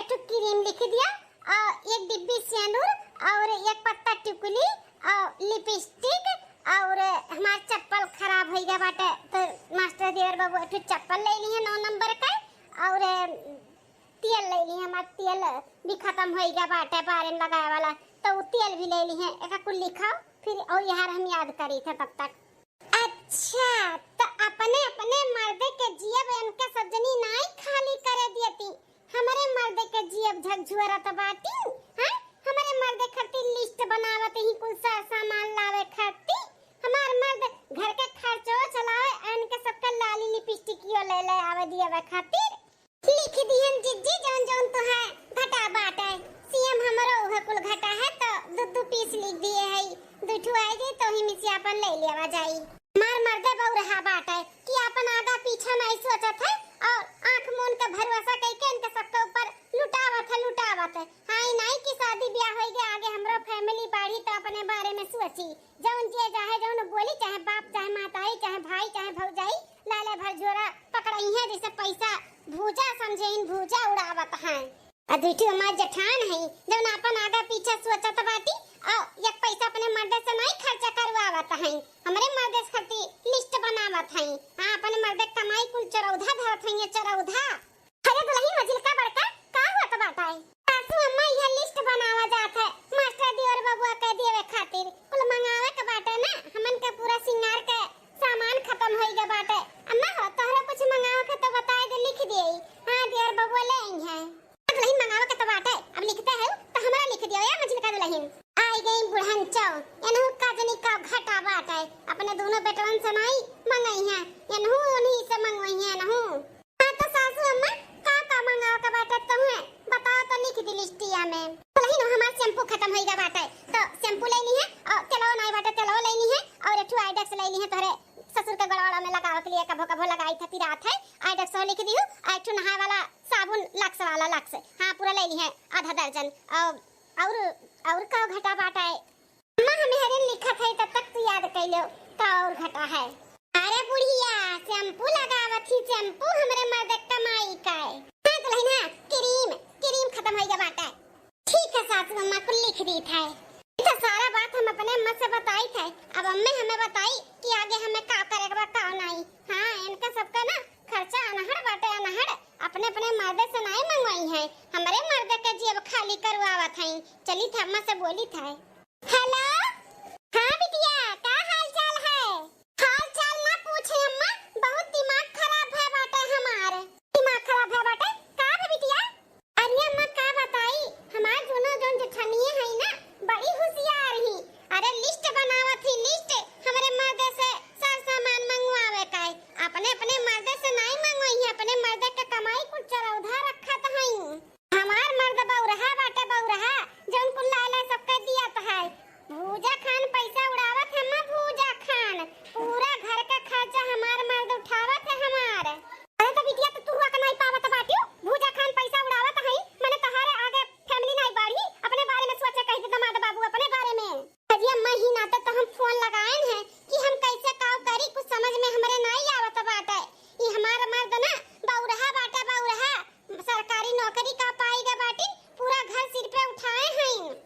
Speaker 1: तू क्रीम लिख दिया और एक डिब्बी सिंदूर और एक पत्ता टिकुली और लिपस्टिक और हमार चप्पल खराब हो गया बाटे, तो मास्टर देवर बाबू एक चप्पल ले ली है 9 नंबर का और तेल ले ली है, हमार तेल भी खत्म हो गया बाटे बारे में लगाए वाला, तो वो तेल भी ले ली है, एक कुल लिखाओ फिर और यार हम याद करी थे तब तक। अच्छा तो अपने अपने मर्दे के जियब इनके सजनी नहीं खाली करे दियती, हमारे मर्दे के जियब झकझुरत बाटी, हैं? हमारे मर्दे खातिर लिस्ट बनावत ही कुल सामान लावे खातिर, हमार मर्द घर के खर्चो चलावे इनके सबके लाली लिपस्टिकियो ले ले आवे दियवे खातिर। लिख दिहन जिज्जी जौन जौन तो है घटा बाटे, सीएम हमरो उहे कुल घटा है तो दू पीस लिख दिए है, दुठू आई जे तो ही मिसी अपन ले लेवा जाई। मार मर्दे बहु रहा बाटे कि अपन आगा पीछा नहीं सोचत है और आंख मून के भरोसा कइके इनके सबके ऊपर लुटावत है। हां नहीं कि शादी ब्याह होई गए आगे हमरो फैमिली बाढ़ी तो अपने बारे में सोची, जौन जे चाहे जौन बोली, चाहे बाप चाहे माताई चाहे भाई चाहे भौजाई लाले भर झोरा पकड़ई है जैसे पैसा भूजा समझेइन भूजा उड़ावत है। अदिठी हमार जेठान है जौन अपन आगा पीछे सोचत बाटी और एक पैसा अपने मर्दे से नहीं खर्चा करवावत है, हमरे मर्दे खातिर लिस्ट बनावत है। हां अपने मर्दे कमाई कुल चरौधा धरत है, चरौधा। अरे दुल्हन मजिल का बड़का का होत बाटा है, सासू अम्मा यह लिस्ट बनावा जात है मास्टर देवर बबुआ के देवे खातिर, कुल मंगावे के बाटे ना, हमन के पूरा सिंगार के सामान खत्म होई गए बाटे। अम्मा हो तोहरा कुछ मंगावे के तो बताए दे लिख देई, हां देवर बबुआ ले आई है, दुल्हन मंगावे के तो बाटे अब लिखते है तो हमरा लिख दियो या मजिल का दुल्हन। आई गई बुढ़न चौ एनहु का जनी का घटा बाटे, अपने दोनों बेटवन से नहीं मंगाई है, एनहु उन्हीं से मंगवाई है एनहु। हां तो सासू अम्मा का मंगावे के बाटे तुम्हें बताओ तो लिख दी लिस्टिया में। दुल्हन हमार शैम्पू खत्म होई गया बाटे तो शैम्पू लेनी है और तेलवा नहीं बाटे तेलवा लेनी है और एक आइडेक्स लेनी है, तोरे ससुर के गड़वाड़ा में लगावे के लिए कभो लगाई था पिरात है, आइडेक्स लिख दियो, एक नहाए वाला साबुन लक्स वाला लक्स, हां पूरा लेनी है आधा दर्जन और का घटा बाटा है। अम्मा हमें हरे लिखा था तब तक तू याद कर लो का और घटा है। अरे बुढ़िया शैम्पू लगावत ही, शैम्पू हमरे मर्द कमाई का है। हां दुल्हन क्रीम खत्म हो गया बाटा, ठीक है सासू अम्मा को लिख दी था, तो सारा बात हम अपने अम्मा से बताई थे, अब अम्मे हमें बताई कि आगे हमें का करेगा का नहीं। हां इनका सबका ना खर्चा अनहर बाटे आवत हई, चली था अम्मा से बोली था। हेलो, हाँ बिटिया, का हाल चाल है? हाल चाल ना पूछे अम्मा, बहुत दिमाग खराब है बाटे हमारे। दिमाग खराब है बाटे? का है बिटिया? अरे अम्मा का बताई, हमार दोनों जोन जेठनिए है ना, बड़ी होशियार ही। अरे लिस्ट बनावत ही, लिस्ट हमरे मर्द से सब सामान मंगवावे का है। अपने अपने मर्द से नहीं मंगवाई है, अपने मर्द का कमाई कुछ चरौधा रखत हई। हमार मर्द बौरहा बाटे, बौरहा जोन कुल लाला सबके दियत है। भूजा खान पैसा उड़ावत है, अम्मा भूजा खान पूरा घर का खर्चा हमार मर्द उठावत है हमार। अरे तो बिटिया तो तुरुआ का नहीं पावत बाटियो, भूजा खान पैसा उड़ावत है। मैंने तहारे आगे फैमिली नहीं बढ़ी, अपने बारे में सोचे कही थे दामाद बाबू अपने बारे में। अजी अम्मा ही नाते तो हम फोन लगाए हैं कि हम कैसे काम करी, कुछ समझ में हमरे नहीं आवत बाटे। ये हमारा मर्द ना बौरहा बाटे, बौरहा सरकारी नौकरी का पाएगा बाटी, पूरा घर सिर पे उठाए हैं।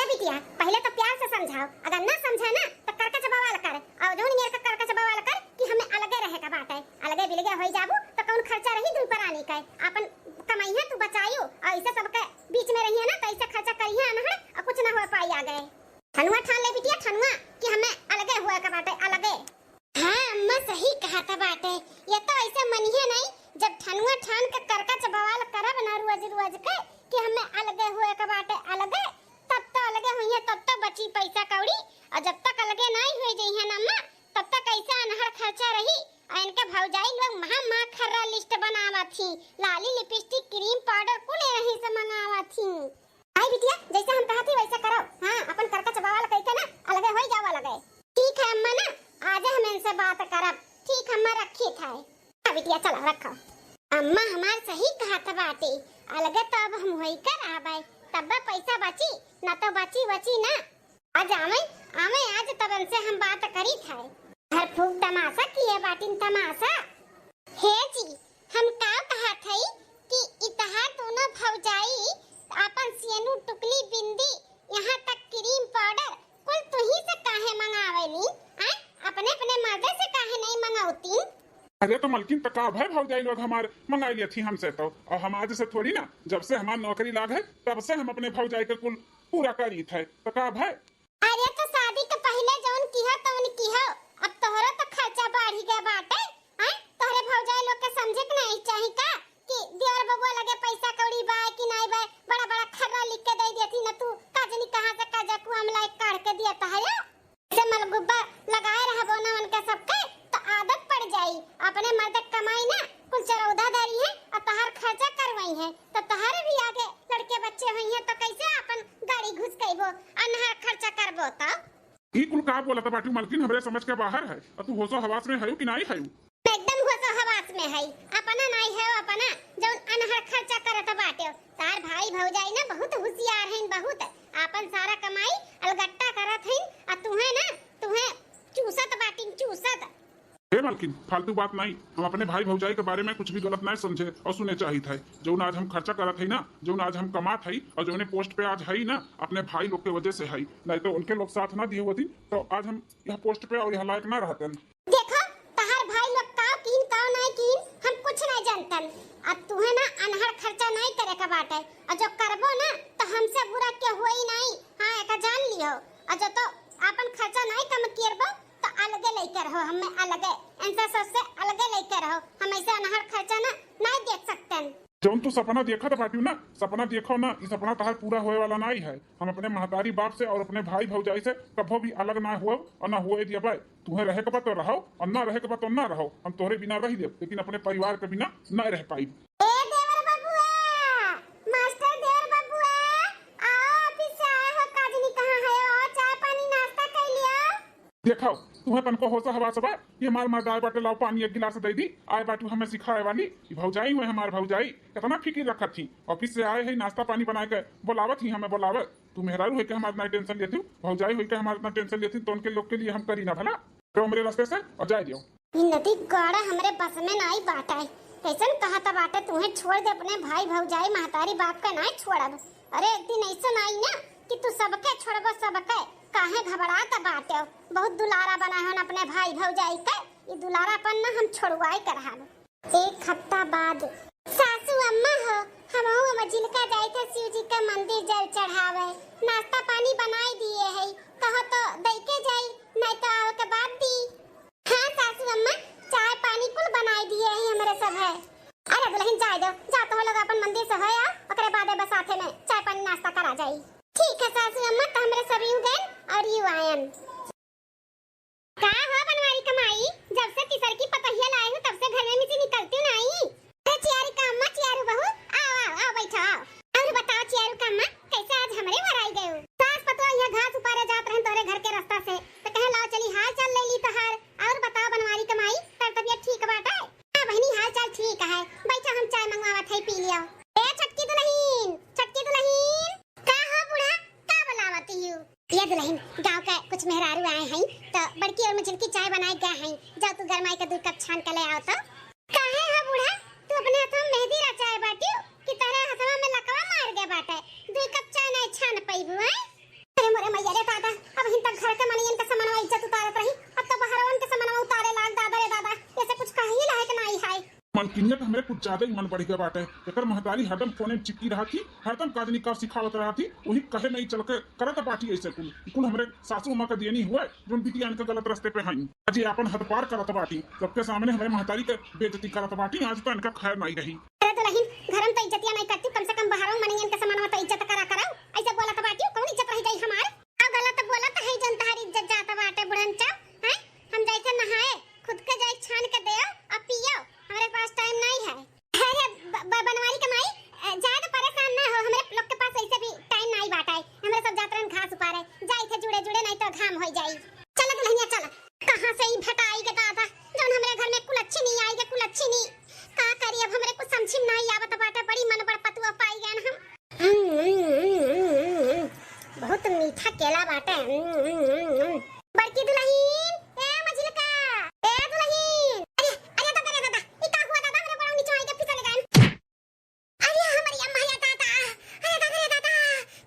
Speaker 1: बिटिया पहले तो प्यार से समझाओ, अगर ना समझे ना तो करका चबावाल कर, और जोन नियर का करका चबावाल कर कि हमें अलगे रहे का बाटे। अलगे बिलगे होई जाबू तो कौन खर्चा रही दूर परानी का, अपन कमाई है तू बचाइयो, और ऐसे सबके बीच में रहिए ना तो ऐसे खर्चा करिए अनहड़, और कुछ ना हो पाई आगे। ठनुआ ठान ले बिटिया, ठनुआ कि हमें अलगे हुआ का बाटे, अलगे। हां अम्मा सही कहा था बाटे, ये तो ऐसे मनिए नहीं, जब ठनुआ ठान के करका चबावाल करब ना रोज रोज के कि हमें अलगे हुआ का बाटे, अलगे तब तो अलगे हुई है, तब तो बची पैसा कौड़ी। और जब तक अलगे नहीं हुई जई है ना अम्मा, तब तक ऐसा अनहड़ खर्चा रही। और इनके भौजाई लोग महा खर्रा लिस्ट बनावत थी, लाली लिपस्टिक क्रीम पाउडर कुल यहीं से मंगावत थी। आई बिटिया जैसे हम कहती वैसे करो। हां अपन करका चबावाल कह के ना अलगे होई जावा लगे। ठीक है अम्मा ना, आज हम इनसे बात करब। ठीक अम्मा रखी था। हां बिटिया चलो रखो। अम्मा हमार सही कहा था बाटे, अलगे तो अब हम होई कर आबे, तब पैसा बची ना तो बची बची ना। आज आमे आमे आज तब से हम बात करी था। घर फूक तमाशा किए बाटिन तमाशा। हे जी हम का कहा थई कि इतहार दोनों भौजाई अपन सेनु टुकली बिंदी यहाँ तक क्रीम पाउडर कुल तू ही से काहे मंगावेली? अपने अपने मर्द से काहे नहीं मंगाउती?
Speaker 2: अरे तो मलकिन तो का भाई भौजाई लोग हमारे मंगाई ली थी हमसे तो, और हम आज से थोड़ी ना, जब से हमारी नौकरी लाग है तब से हम अपने भौजाई के कुल पूरा करी थे तो का भाई।
Speaker 1: अरे तो शादी के पहले जौन किया तो उन किया, अब तोहरा तो खर्चा बढ़ी गया बाटे। तोहरे भौजाई लोग के समझे के नहीं चाहिए का कि दियोर बबुआ लगे पैसा कौड़ी बा कि नहीं बा, बड़ा बड़ा खर्रा लिख के दे देती ना, तू काजनी कहां से काजा को हम लाइक काट के दिया तो है ऐसे मलगुब्बा लगाए रहबो ना उनके सबके तो आदत पड़ जाई। अपने मर्द कमाई ना कुल चरौदा दारी है और तहार खर्चा करवाई है, तो तहारे भी आगे लड़के बच्चे हुई हैं तो कैसे अपन गाड़ी घुस कइबो अनहार खर्चा करबो? तो
Speaker 2: ई कुल का बोलत बाटू मलकिन, हमरे समझ के बाहर है। और तू होशो हवास में हयू कि नहीं हयू?
Speaker 1: एकदम होशो हवास में है, अपना नहीं है अपना जौन अनहार खर्चा करत बाटे। तार भाई भौजाई ना बहुत होशियार हैं, बहुत अपन सारा कमाई अलगट्टा करत हैं, और तुहे चूसत बाटिन चूसत।
Speaker 2: हे मलकिन फालतू बात नहीं, हम अपने भाई भौजाई के बारे में कुछ भी गलत नहीं समझे और सुने चाहिए थे। जो आज हम खर्चा करत है ना, जो आज हम कमात है और जो पोस्ट पे आज है ना, अपने भाई लोग के वजह से है, नहीं तो उनके लोग साथ ना दिए होती तो आज हम यह पोस्ट पे और यह लायक ना रहते।
Speaker 1: देखो तहार भाई लोग का कीन का नहीं कीन हम कुछ नहीं जानतन। अब तू है ना अनहड़ खर्चा नहीं करे का बाटे, और जो करबो ना तो हमसे बुरा के होई नहीं। हां एका जान लियो, और जो तो अपन खर्चा नहीं कम करबो तो अलगे लेके रहो, हमें अलगे इनसे सबसे अलगे लेके रहो। हम ऐसे अनहड़ खर्चा ना नहीं देख सकते।
Speaker 2: जौन तू सपना देखा था बाटू ना, सपना देखो ना, ये सपना तहार पूरा होए वाला नहीं है। हम अपने महतारी बाप से और अपने भाई भौजाई से कभो भी अलग ना हो और ना हुए दिया भाई। तुम्हें रहे के बाद तो रहो और ना रहे के बाद तो ना रहो। हम तोहरे बिना रह दे, लेकिन अपने परिवार के बिना न रह पाई। देखो तुम्हें तनको होशा हवा सबा, ये मार मार दाए बाटे लाओ पानी एक गिलास दे दी आए बाटू हमें सिखाए वाली भौजाई हुए हमारे भौजाई कितना फिक्र रखत थी। ऑफिस से आए है नाश्ता पानी बना के बोलावत ही हमें बोलावत। तू मेहरारू है के हमारे ना टेंशन लेती, भौजाई हुई के हमारे ना टेंशन लेती, तो उनके लोग के लिए हम करी ना भला तो हमारे रास्ते से और जाए दियो।
Speaker 1: नदी गाड़ा हमरे बस में नहीं बाटा है, कैसन कहा था बाटे तुम्हें छोड़ दे अपने भाई भौजाई महतारी बाप का नहीं छोड़ब। अरे एक दिन ऐसा नहीं ना कि तू सबके छोड़ब, सबके काहे घबराता बाटे। बहुत दुलारा बना है अपने भाई भौजाई का, ये दुलारापन ना हम छोड़वाई करहाब। एक हफ्ता बाद सासू अम्मा हो हम मजिलका जाए थे शिव जी का मंदिर जल चढ़ावे। लेकिन जाए दो, जा तो लोग अपन मंदिर से होया, ओकरे बादे बस साथे में चाय पानी नाश्ता करा जाई। ठीक है सासू अम्मा, तो हमरे सब यू गए और यू आयन। का हो बनवारी कमाई, जब से तीसर की पतहिया लाए हूं तब से घर में से निकलती नहीं। अरे चियारी का अम्मा, चियारू बहू, आओ आओ आओ बैठो आओ। और बताओ चियारू का अम्मा, कैसे आज हमरे घर आई गए हो? सास पतो यहाँ घास उपारे जात रहन तोरे घर के रास्ता से, तो कहे लाओ चली हाल चाल ले ली तहार। और बताओ बनवारी कमाई, तर तबियत ठीक बाटे? हां बहनी हाल चाल ठीक है, बैठो हम चाय मंगवावत है, पी लियो। ए छटकी दुल्हन, छटकी दुल्हन, का हो बूढ़ा, का बुलावती हो? ये दुल्हन गांव का कुछ मेहरारू आए हैं, तो बड़की और मुझे की चाय बनाए गए हैं, जाओ तू गरमाई के 2 कप छान के ले आओ। तो काहे है बूढ़ा, तू अपने हाथ में मेहंदी रचाए बाटी कि तेरे हाथवा में लकवा मार गए बाटे, 2 कप चाय नहीं छान पईबू है? अरे मोरे मैया रे दादा, अब हिन तक घर के मनियन के सामानवा इज्जत उतारत रही, अब तो बहरवन के सामानवा उतारे लाग दादा रे दादा, ऐसे कुछ कही लायक नहीं है।
Speaker 2: मनकिनियत हमरे कुछ ज्यादा ही मन बढ़ गया बाटे। एकर महतारी हरदम फोने में चिपकी रहा थी, हरदम काजनी का सिखावत रहा थी, वही कहे नहीं चल के करत बाटी ऐसे कुल हमरे सासू अम्मा का देनी हुए जोन बिटिया इनके गलत रास्ते पे हई। आज ये अपन हद पार करत बाटी, सबके सामने हमारे महतारी के बेइज्जती करत बाटी, आज तो इनका खैर नहीं रही।
Speaker 1: अरे दुल्हन, घर में तो इज्जतिया नहीं करती, कम से कम बहरवन मनियन के सामानवा तो इज्जत करा कराओ, ऐसे बोलत बाटी कौन इज्जत रह गई हमार? अब गलत बोलत है जन तहारी इज्जत जात बाटे बुढ़न चा, हैं? हम जैसे नहाए खुद के जाए छान के देओ और पियो, हमारे पास टाइम नहीं है। अरे बनवारी कमाई, ज्यादा परेशान ना हो, हमारे लोग के पास ऐसे भी टाइम नहीं बाटा है, हमारे सब जातरन घास उपारे जाई थे जुड़े जुड़े, नहीं तो घाम हो जाई। चलो दुल्हनिया चलो, कहां से ही भटाई के दादा, जौन हमारे घर में कुलच्छी नहीं आई के कुलच्छी नहीं, का करी अब हमरे कुछ समझ में नहीं आवत बाटे, बड़ी मन बड़ पतुआ पाई गए हम। बहुत मीठा केला बाटे। बड़की दुल्हन, ए मझिलका, ए दुल्हन, अरे अरे दादा रे दादा, ई का हुआ दादा, मेरे बड़ा नीचे आई के फिसल गए। अरे हमारी अम्मा या दादा, अरे दादा रे दादा,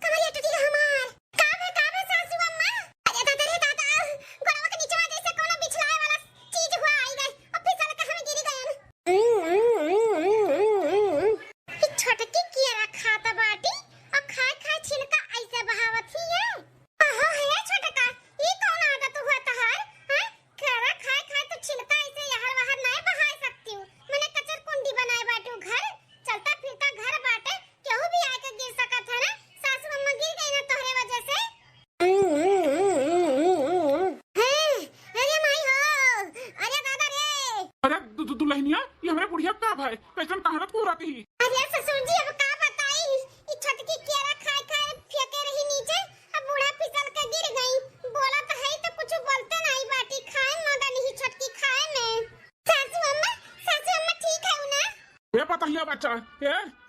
Speaker 1: कमरिया टूटी है हमार। का भे सासू अम्मा, अरे दादा रे दादा, गोड़वा के नीचे जैसे कोनो बिछलाए वाला चीज हुआ आई गए और फिसल के हम गिर गए। ई छोटकी किया खाता बाटी और खाए खाए छिलका ऐसे बहावत ही है। ओहो है छोटका, ई कौन आदत हुआ तहार? हैं? खाना खाए खाए तो छिलका ऐसे यहर वहर नहीं बहा सकती हूँ, मैंने कचर कुंडी बनाए बाटू घर, चलता फिरता घर बाटे, केहू भी आके गिर सकत है ना, सासू अम्मा गिर गई ना तोहरे वजह से। अरे माई हो, अरे दादा रे,
Speaker 2: अरे दुल्हनिया, ये हमारे बुढ़िया का भाई कैसन कहानत को रहती ही।
Speaker 1: अरे ससुर जी अब का बताई, ई छटकी केरा खाए खाए फेंके रही नीचे, अब बूढ़ा फिसल के गिर गई, बोला तो है तो कुछ बोलते नहीं बाटी, खाए मगर नहीं छटकी खाए में। सासू अम्मा ठीक है ना?
Speaker 2: ये पता ही बच्चा,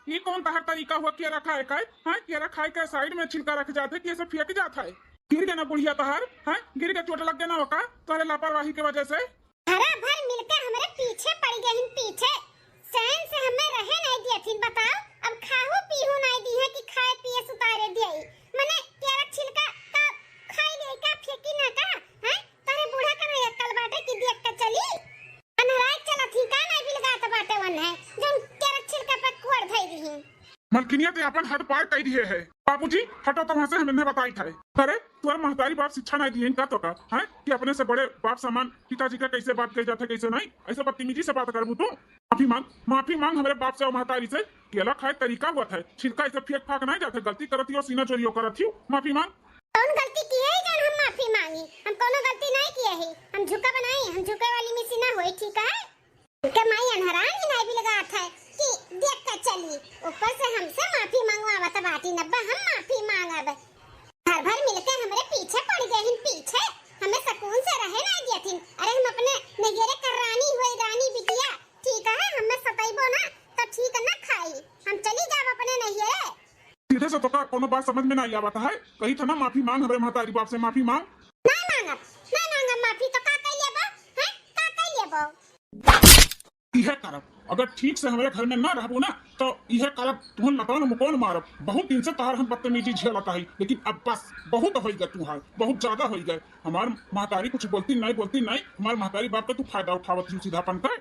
Speaker 2: ये कौन तहर तरीका हुआ केरा खाए का? हैं? केरा खाए के साइड में छिलका रख जाते कि ऐसे फेंक जाता है? गिर गया ना बुढ़िया तहर, हैं? गिर के चोट लग गया ना होगा तोरे लापरवाही के वजह से।
Speaker 1: हरा भर मिलकर हमारे पीछे पड़ गए, पीछे सैन से हमें रहे नहीं दिया थी, बताओ अब खाहू पीहू नहीं दी है कि खाए पिए सुतारे दिए, मने केरा छिलका का खाई ले का फेंकी ना का, हैं? तारे बूढ़ा का नहीं अक्ल बाटे कि देख के चली अनहराय चला थी का नहीं बिलगात बाटे वन है जन केरा छिलका पे कोड़ धई दी।
Speaker 2: मलकिनिया ते अपन हद पार कर दिए है। बाबूजी हटो तो वहाँ से, हमने बताई था। अरे तुम्हारे महतारी बाप शिक्षा नहीं दिए इनका तो का है कि अपने से बड़े बाप समान पिताजी का कैसे बात कर जाते कैसे नहीं, ऐसे बदतमीजी से बात करबू तू? माफी मांग हमारे बाप से और महतारी से। केला खाए तरीका हुआ था, छिलका ऐसे फेंक फाक नहीं जाते, गलती करती हो सीना चोरी करती हो, माफी मांग।
Speaker 1: कौन गलती की है जन हम माफी मांगी? हम कोनो गलती नहीं किए है, हम झुका बनाई, हम झुके वाली में सीना होई, ठीक है? के माई अनहरान ही नहीं भी लगा था कि देख कर चली, ऊपर से हमसे माफी मंगवावत बाटी, नब्बा हम माफी मांगब। घर भर मिलकर हमारे पीछे पड़ गए हैं, पीछे हमें सुकून से रहे नहीं दिए थी। अरे हम अपने नगेरे कर रानी हुए, रानी बिटिया, ठीक है? हमें सताइबो ना तो ठीक ना खाई, हम चली जाब अपने नगेरे।
Speaker 2: सीधे से तो का कोनो बात समझ में नहीं आवता है, कही था ना माफी मांग हमारे महतारी बाप से, माफी मांग।
Speaker 1: नहीं मांगब माफी, तो का कह लेबो, हैं? का कह लेबो?
Speaker 2: यह करब, अगर ठीक से हमारे घर में ना रहबो ना तो यह करब, तुहन लतान मुकोन मारब। बहुत दिन से तहार हम बदतमीजी झेलता है, लेकिन अब बस बहुत हो गए तुहार, बहुत ज्यादा हो गए। हमार महतारी कुछ बोलती नहीं, हमार महतारी बाप का तू फायदा उठावत ही सीधापन का।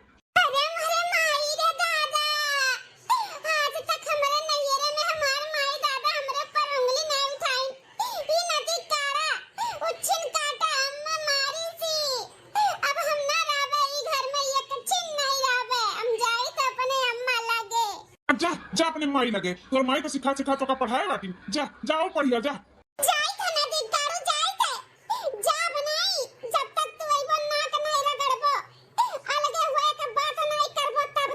Speaker 2: जा जा अपने माई लगे, तोर माई तो सिखा सिखा तो का पढ़ाए बाटी, जा जाओ पढ़िया जा।
Speaker 1: जाई था ना दी दारू जाई थे, जा बनाई जब तक तू आई बोल ना के नहीं रगड़बो, अलगे हुए के बात नहीं करबो तब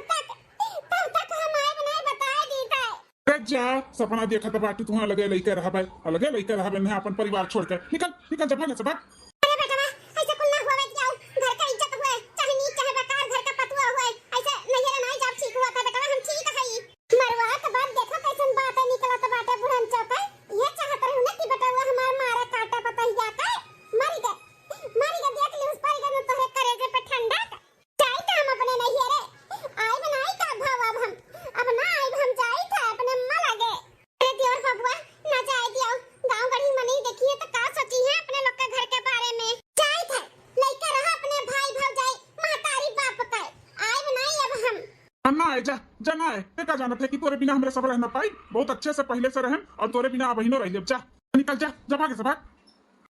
Speaker 1: तक हम आए बनाई बताए दी थे।
Speaker 2: अरे जा सपना देखा तो बाटी तू लगे लइके रहा भाई, अलगे लइके रहा बे अपन परिवार छोड़ के निकल निकल जा भाग से भाग।
Speaker 1: अरे बेटा ऐसे कुल ना होवे जाओ, घर का इज्जत हुए चाहे नीच चाहे बेकार, घर का पतुआ हुए ऐसे नहीं रहना जब ठीक हुआ था बेटा, हम ठीक हई मरवा के बाद देखो कैसन बात है निकलत बाटे बुढ़न चौका, ये चाहत रहू ना कि बेटा वो हमार मारा काटा पता ही जाता है, मर गए देख ली उस पर गन तोरे करेजे पे ठंडा चाय तो हम अपने नहीं रे आई बनाई का भाव अब ना आई हम जाई था अपने मर गए। अरे दियोर बबुआ ना जाए दियो, गांव गढ़ी मनी देखिए तो का सोची है अपने लोग के घर के बारे में, जाई था लइका रहा अपने भाई भौजाई महतारी बाप का आई बनाई अब हम
Speaker 2: ना आए जा जाना है ते का जाना थे कि तोरे बिना हमरे सब रहना पाई, बहुत अच्छे से पहले से रहन और तोरे बिना अब ही न रह जा, निकल जा जा भाग से भाग।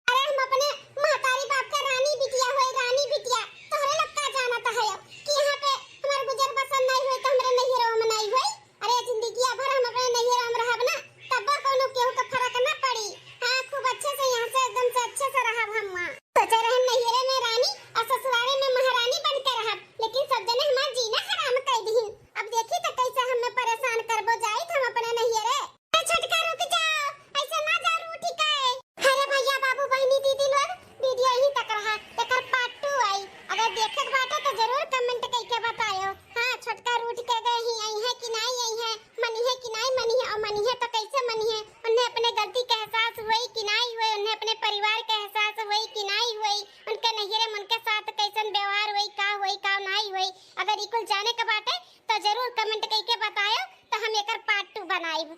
Speaker 1: अरे हम अपने महतारी बाप का रानी बिटिया होए रानी बिटिया तोहरे लोग का जाना था है कि यहाँ पे हमार गुजर बसर नहीं हुई तो हमरे नहीं रहो में नहीं हुई, अरे जिंदगी भर हम अपने नहीं रहो रहब ना तब कोनो केहू का फर्क ना पड़ी। हां खूब अच्छे से यहाँ से एकदम से अच्छे से रहब हम वहां सोचे रहे नैहरे में रानी और ससुराले में महारानी बन के रहब, लेकिन सब जने हमार जीना हराम कर दीहिन, अब देखी तो कैसे हमें परेशान करबो जाई हम अपने नैहरे। ए छटका रुक जाओ ऐसे ना जा रूठी काए। अरे भैया बाबू बहनी दीदी लोग वीडियो यही तक रहा, एकर पार्ट 2 आई, अगर देखत बाटे तो जरूर कमेंट करके बताओ। हां छटका रूठ के गए ही आई है कि नहीं आई है, मनी है कि नहीं मनी है, और मनी है तो कैसे मनी है, उन्हें अपने गलती का एहसास हुई कि नहीं हुई, उन्हें अपने परिवार का एहसास हुई कि नहीं हुई, उनके नैहरे में उनके साथ कैसन व्यवहार हुई का नहीं हुई, अगर इकुल जाने के बाटे तो जरूर कमेंट करके बताओ तो हम एकर पार्ट 2 बनाएब।